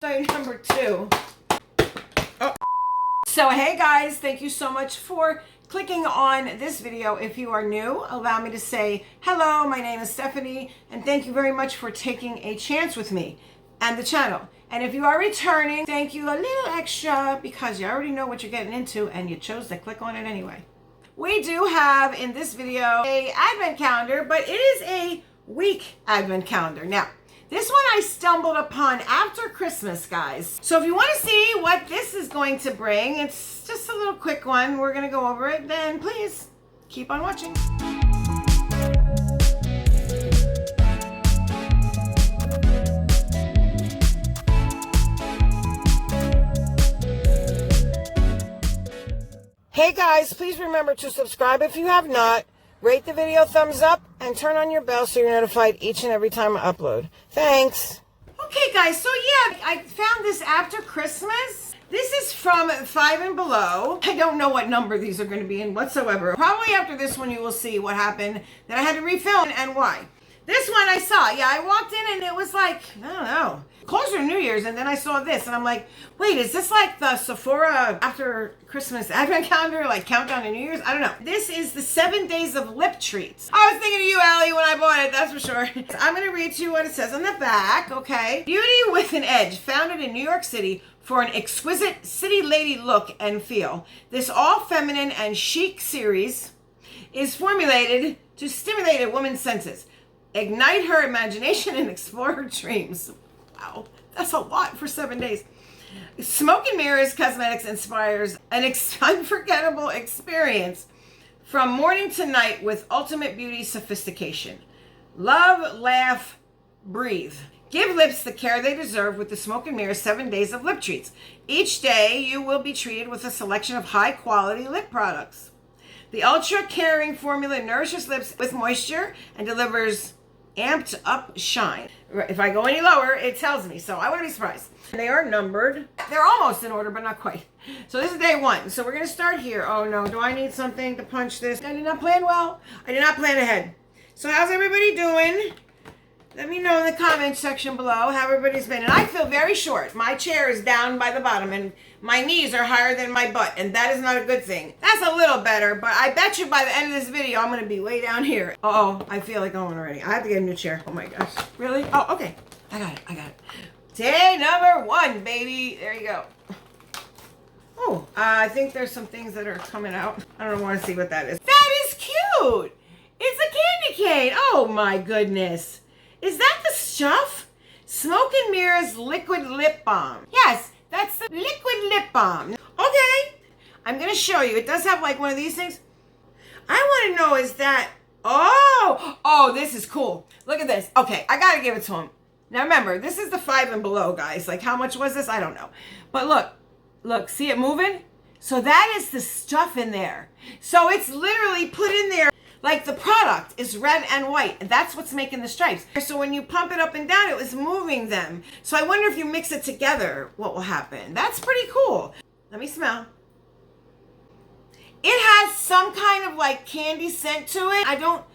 Day number 2. Oh. So hey guys, thank you so much for clicking on this video. If you are new, allow me to say hello, my name is Stephanie, and thank you very much for taking a chance with me and the channel. And if you are returning, thank you a little extra because you already know what you're getting into and you chose to click on it anyway. We do have in this video a advent calendar, but it is a week advent calendar. Now, this one I stumbled upon after Christmas, guys. So if you want to see what this is going to bring, it's just a little quick one. We're going to go over it. Then please keep on watching. Hey guys, please remember to subscribe if you have not. Rate the video thumbs up and turn on your bell so you're notified each and every time I upload. Thanks. Okay guys, so yeah, I found this after Christmas. This is from 5 and Below. I don't know what number these are going to be in whatsoever. Probably after this one you will see what happened, that I had to refilm and why. This one I saw, yeah, I walked in and it was like, I don't know, closer to New Year's, and then I saw this and I'm like, wait, is this like the Sephora after Christmas advent calendar, like countdown to New Year's? I don't know. This is the 7 days of lip treats. I was thinking of you, Allie, when I bought it, that's for sure. I'm going to read to you what it says on the back, okay? Beauty with an edge, founded in New York City for an exquisite city lady look and feel. This all-feminine and chic series is formulated to stimulate a woman's senses, ignite her imagination, and explore her dreams. Wow, that's a lot for 7 days. Smoke and Mirrors Cosmetics inspires an unforgettable experience from morning to night with ultimate beauty sophistication. Love, laugh, breathe. Give lips the care they deserve with the Smoke and Mirrors 7 days of lip treats. Each day you will be treated with a selection of high quality lip products. The ultra caring formula nourishes lips with moisture and delivers amped up shine. If I go any lower, it tells me, so I wouldn't be surprised. They are numbered. They're almost in order, but not quite. So this is day 1. So we're going to start here. Oh no, do I need something to punch this? I did not plan well. I did not plan ahead. So how's everybody doing? Let me know in the comments section below how everybody's been. And I feel very short. My chair is down by the bottom and my knees are higher than my butt, and that is not a good thing. That's a little better, but I bet you by the end of this video, I'm going to be way down here. Uh-oh, I feel like going already. I have to get a new chair. Oh my gosh. Really? Oh, okay. I got it. Day number 1, baby. There you go. Oh, I think there's some things that are coming out. I don't want to see what that is. That is cute. It's a candy cane. Oh my goodness. Is that the stuff? Smoke and Mirrors Liquid Lip Balm. Yes, that's the liquid lip balm. Okay, I'm going to show you. It does have like one of these things. I want to know, is that... Oh, this is cool. Look at this. Okay, I got to give it to him. Now remember, this is the 5 and Below, guys. Like, how much was this? I don't know. But look, see it moving? So that is the stuff in there. So it's literally put in there. Like the product is red and white. That's what's making the stripes. So when you pump it up and down, it was moving them. So I wonder if you mix it together, what will happen? That's pretty cool. Let me smell. It has some kind of like candy scent to it. I don't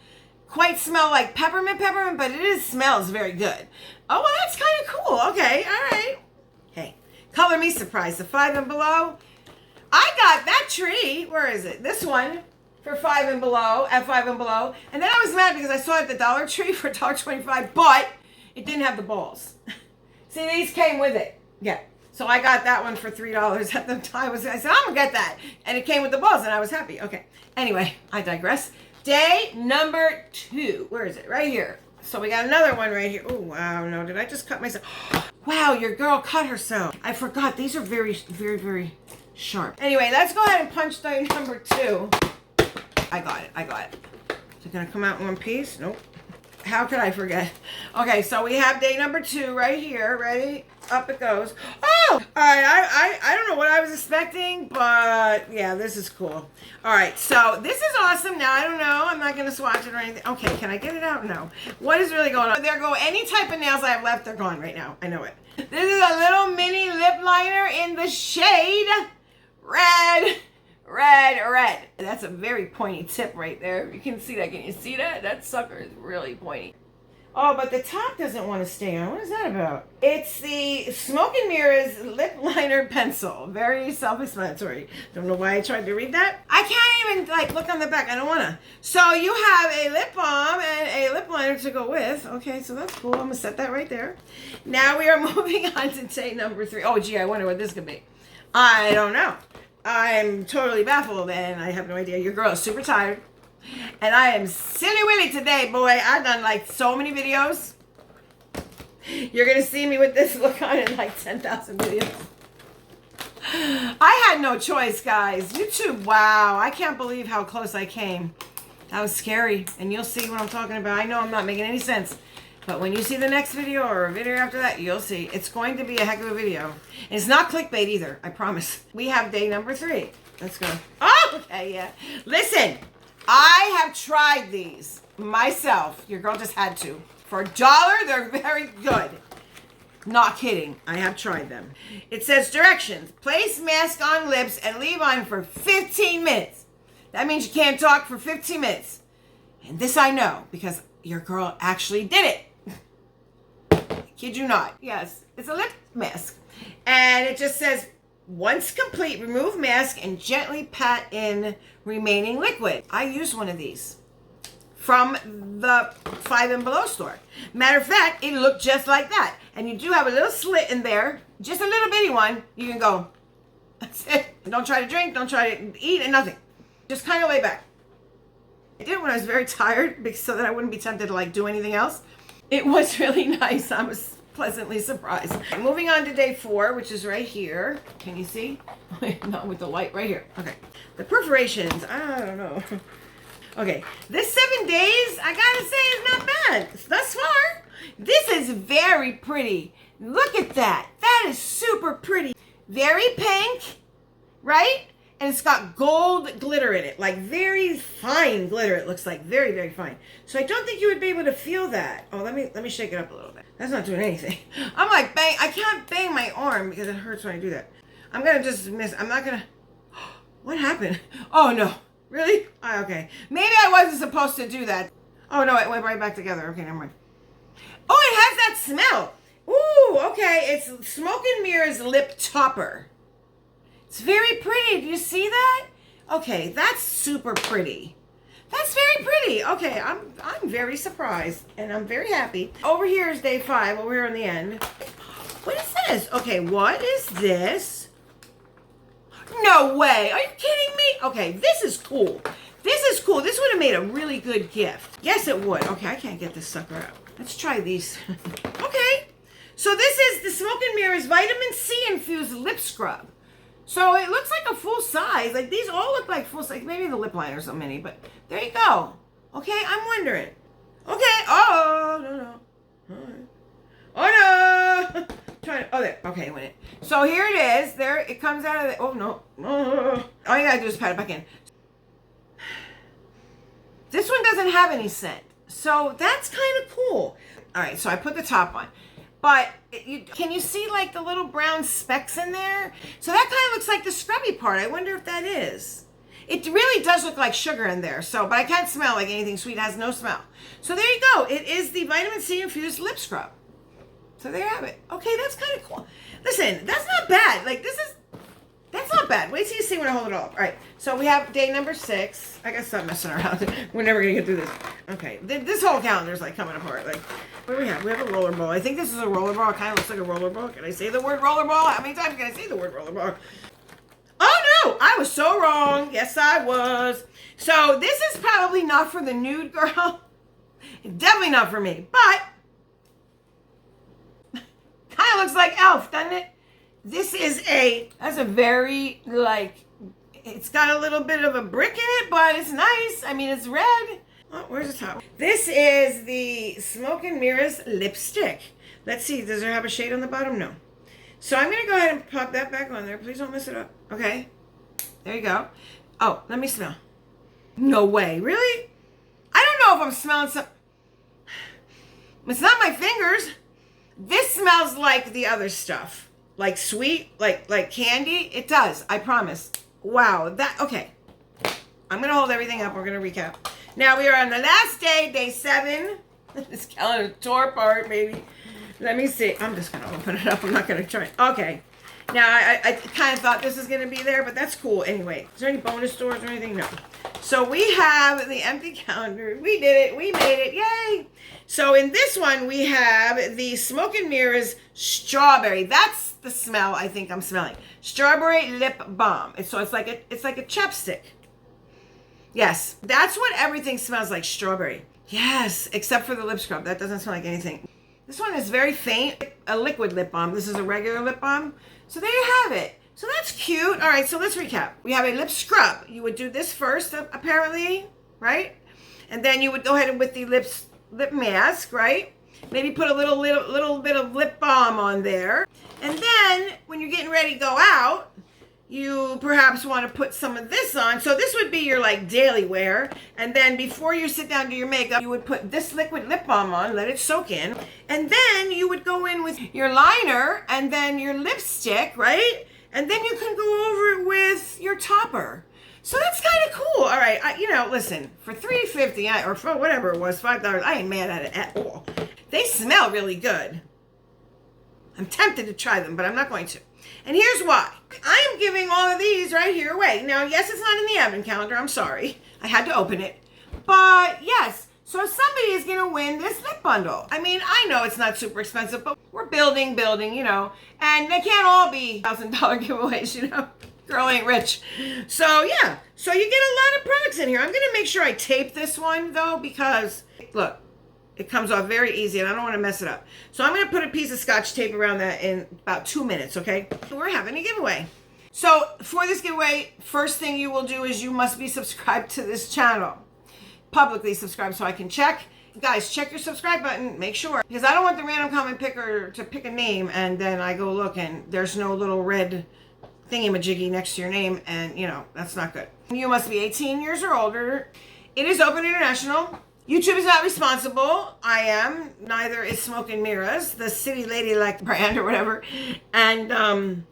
quite smell like peppermint, but it smells very good. Oh, well, that's kind of cool. Okay, all right. Hey, color me surprised. The 5 and Below. I got that tree. Where is it? This one. For 5 and Below, at 5 and Below. And then I was mad because I saw it at the Dollar Tree for $1.25, but it didn't have the balls. See, these came with it. Yeah. So I got that one for $3 at the time. I said, I'm going to get that. And it came with the balls, and I was happy. Okay. Anyway, I digress. Day number 2. Where is it? Right here. So we got another one right here. Oh, wow. No, did I just cut myself? Wow, your girl cut herself. I forgot. These are very, very, very sharp. Anyway, let's go ahead and punch day number 2. I got it. Is it going to come out in one piece? Nope. How could I forget? Okay, so we have day number 2 right here. Ready? Up it goes. Oh! All right, I don't know what I was expecting, but yeah, this is cool. All right, so this is awesome. Now, I don't know. I'm not going to swatch it or anything. Okay, can I get it out? No. What is really going on? There go any type of nails I have left. They're gone right now. I know it. This is a little mini lip liner in the shade red. That's a very pointy tip right there. You can see that. Can you see that? That sucker is really pointy. Oh, but the top doesn't want to stay on. What is that about? It's the Smoke and Mirrors Lip Liner Pencil. Very self-explanatory. Don't know why I tried to read that. I can't even like look on the back. I don't want to. So you have a lip balm and a lip liner to go with. Okay, so that's cool. I'm going to set that right there. Now we are moving on to day number 3. Oh, gee, I wonder what this could be. I don't know. I'm totally baffled and I have no idea. Your girl is super tired. And I am silly willy today, boy. I've done like so many videos. You're going to see me with this look on in like 10,000 videos. I had no choice, guys. YouTube, wow. I can't believe how close I came. That was scary. And you'll see what I'm talking about. I know I'm not making any sense. But when you see the next video or a video after that, you'll see. It's going to be a heck of a video. And it's not clickbait either, I promise. We have day number 3. Let's go. Oh, okay, yeah. Listen. I have tried these myself. Your girl just had to. For $1, they're very good. Not kidding. I have tried them. It says directions. Place mask on lips and leave on for 15 minutes. That means you can't talk for 15 minutes. And this I know because your girl actually did it. I kid you not. Yes, it's a lip mask. And it just says, once complete, remove mask and gently pat in remaining liquid. I used one of these from the 5 and Below store. Matter of fact, it looked just like that. And you do have a little slit in there, just a little bitty one. You can go, that's it. Don't try to drink, don't try to eat, and nothing. Just kind of lay back. I did it when I was very tired so that I wouldn't be tempted to like do anything else. It was really nice. I was pleasantly surprised. Moving on to day 4, which is right here. Can you see? Not with the light, right here. Okay. The perforations, I don't know. Okay, this 7 days, I gotta say, is not bad. Thus far, this is very pretty. Look at that. That is super pretty. Very pink, right? And it's got gold glitter in it, like very fine glitter. It looks like very, very fine. So I don't think you would be able to feel that. Oh, let me shake it up a little bit. That's not doing anything. I'm like bang. I can't bang my arm because it hurts when I do that. I'm gonna just miss. I'm not gonna. What happened? Oh no, really? Oh, okay. Maybe I wasn't supposed to do that. Oh no, it went right back together. Okay, never mind. Oh, it has that smell. Ooh, okay. It's Smoke and Mirrors Lip Topper. It's very pretty. Do you see that? Okay, that's super pretty. That's very pretty. Okay, I'm very surprised and I'm very happy. Over here is day 5, over here on the end. What is this? Okay, what is this? No way. Are you kidding me? Okay, this is cool. This is cool. This would have made a really good gift. Yes, it would. Okay, I can't get this sucker out. Let's try these. Okay. So this is the Smoke and Mirrors Vitamin C Infused Lip Scrub. So it looks like a full size. Like these all look like full size. Maybe the lip liner's so many, but there you go. Okay, I'm wondering. Okay. Oh, no. All right. Oh, no. Trying to, oh, there. Okay, went it. So here it is. There, it comes out of the, oh, no. All you gotta do is pat it back in. This one doesn't have any scent. So that's kind of cool. All right, so I put the top on. But can you see like the little brown specks in there? So that kind of looks like the scrubby part. I wonder if that is. It really does look like sugar in there. So, but I can't smell like anything sweet. It has no smell. So there you go. It is the Vitamin C Infused Lip Scrub. So there you have it. Okay, that's kind of cool. Listen, that's not bad. Like that's not bad. Wait till you see when I hold it all up. All right, so we have day number 6. I gotta stop messing around. We're never gonna get through this. Okay, this whole calendar is like coming apart. Like, what do we have? We have a roller ball. I think this is a roller ball. It kind of looks like a roller ball. Can I say the word roller ball? How many times can I say the word roller ball? Oh no, I was so wrong. Yes, I was. So this is probably not for the nude girl. Definitely not for me, but kind of looks like Elf, doesn't it? This is that's a very, like, it's got a little bit of a brick in it, but it's nice. I mean, it's red. Oh, where's the top? This is the Smoke and Mirrors lipstick. Let's see, does it have a shade on the bottom? No. So I'm going to go ahead and pop that back on there. Please don't mess it up. Okay. There you go. Oh, let me smell. No way. Really? I don't know if I'm smelling some. It's not my fingers. This smells like the other stuff. Like sweet, like candy. It does. I promise. Wow. Okay. I'm going to hold everything up. We're going to recap. Now we are on the last day, day 7. This calendar tore apart, maybe. Let me see. I'm just going to open it up. I'm not going to try. Okay. Now, I kind of thought this was going to be there, but that's cool. Anyway, is there any bonus stores or anything? No. So we have the empty calendar. We did it. We made it. Yay. So in this one, we have the Smoke and Mirrors Strawberry. That's the smell I think I'm smelling. Strawberry Lip Balm. So it's like a chapstick. Yes, that's what everything smells like, strawberry. Yes, except for the lip scrub. That doesn't smell like anything. This one is very faint, a liquid lip balm. This is a regular lip balm. So there you have it. So that's cute. All right, so let's recap. We have a lip scrub. You would do this first, apparently, right? And then you would go ahead with the lip mask, right? Maybe put a little bit of lip balm on there. And then when you're getting ready to go out, you perhaps want to put some of this on. So this would be your like daily wear. And then before you sit down to your makeup, you would put this liquid lip balm on, let it soak in. And then you would go in with your liner and then your lipstick, right? And then you can go over it with your topper. So that's kind of cool. All right, listen, for $3.50 or for whatever it was, $5, I ain't mad at it at all. They smell really good. I'm tempted to try them, but I'm not going to. And here's why. I am giving all of these right here away. Now, yes, it's not in the advent calendar. I'm sorry. I had to open it. But yes, so somebody is going to win this lip bundle. I mean, I know it's not super expensive, but we're building, and they can't all be $1,000 giveaways, Girl ain't rich. So yeah, so you get a lot of products in here. I'm going to make sure I tape this one though, because look, it comes off very easy and I don't want to mess it up. So I'm going to put a piece of scotch tape around that in about 2 minutes, okay? We're having a giveaway. So for this giveaway, first thing you will do is you must be subscribed to this channel. Publicly subscribe so I can check. Guys, check your subscribe button, make sure. Because I don't want the random comment picker to pick a name and then I go look and there's no little red thingy-majiggy next to your name and, that's not good. You must be 18 years or older. It is open international. YouTube is not responsible. I am. Neither is Smoke and Mirrors, the City Ladylike brand or whatever. And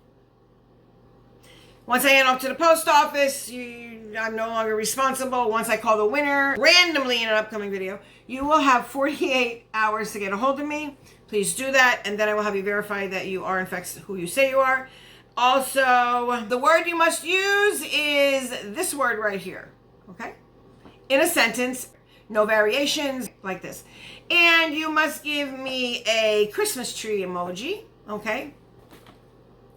once I hand off to the post office, I'm no longer responsible. Once I call the winner randomly in an upcoming video, you will have 48 hours to get a hold of me. Please do that, and then I will have you verify that you are in fact who you say you are. Also, the word you must use is this word right here, okay? In a sentence. No variations, like this. And you must give me a Christmas tree emoji, okay?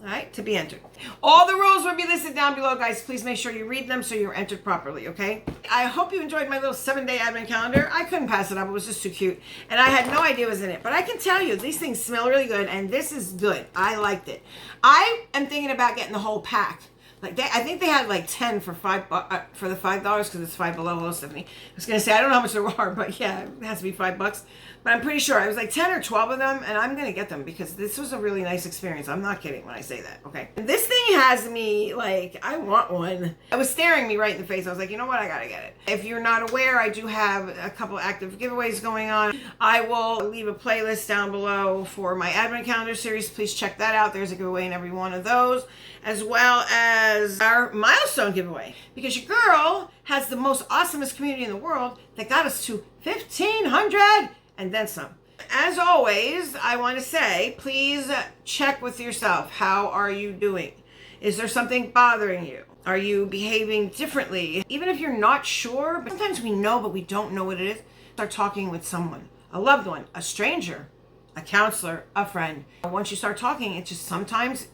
All right, to be entered. All the rules will be listed down below, guys. Please make sure you read them so you're entered properly, okay? I hope you enjoyed my little 7-day advent calendar. I couldn't pass it up. It was just too cute. And I had no idea what was in it. But I can tell you, these things smell really good, and this is good. I liked it. I am thinking about getting the whole pack. I think they had like 10 for for the $5 because it's $5 below. Hello, Stephanie. I was gonna say I don't know how much there are, but yeah, it has to be $5. But I'm pretty sure it was like 10 or 12 of them, and I'm gonna get them because this was a really nice experience. I'm not kidding when I say that. Okay, this thing has me like I want one. It was staring me right in the face. I was like, you know what, I gotta get it. If you're not aware, I do have a couple active giveaways going on. I will leave a playlist down below for my advent calendar series. Please check that out. There's a giveaway in every one of those, as well as our milestone giveaway, because your girl has the most awesomest community in the world that got us to 1,500 and then some. As always, I want to say, please check with yourself. How are you doing? Is there something bothering you? Are you behaving differently? Even if you're not sure, but sometimes we know, but we don't know what it is. Start talking with someone, a loved one, a stranger, a counselor, a friend. Once you start talking, it just sometimes,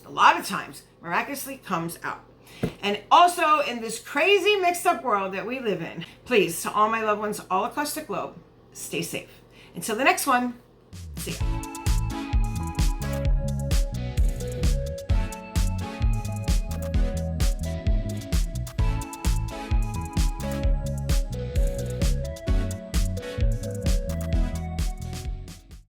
a lot of times, miraculously comes out. And also in this crazy mixed up world that we live in, please, to all my loved ones all across the globe, stay safe. Until the next one, see ya.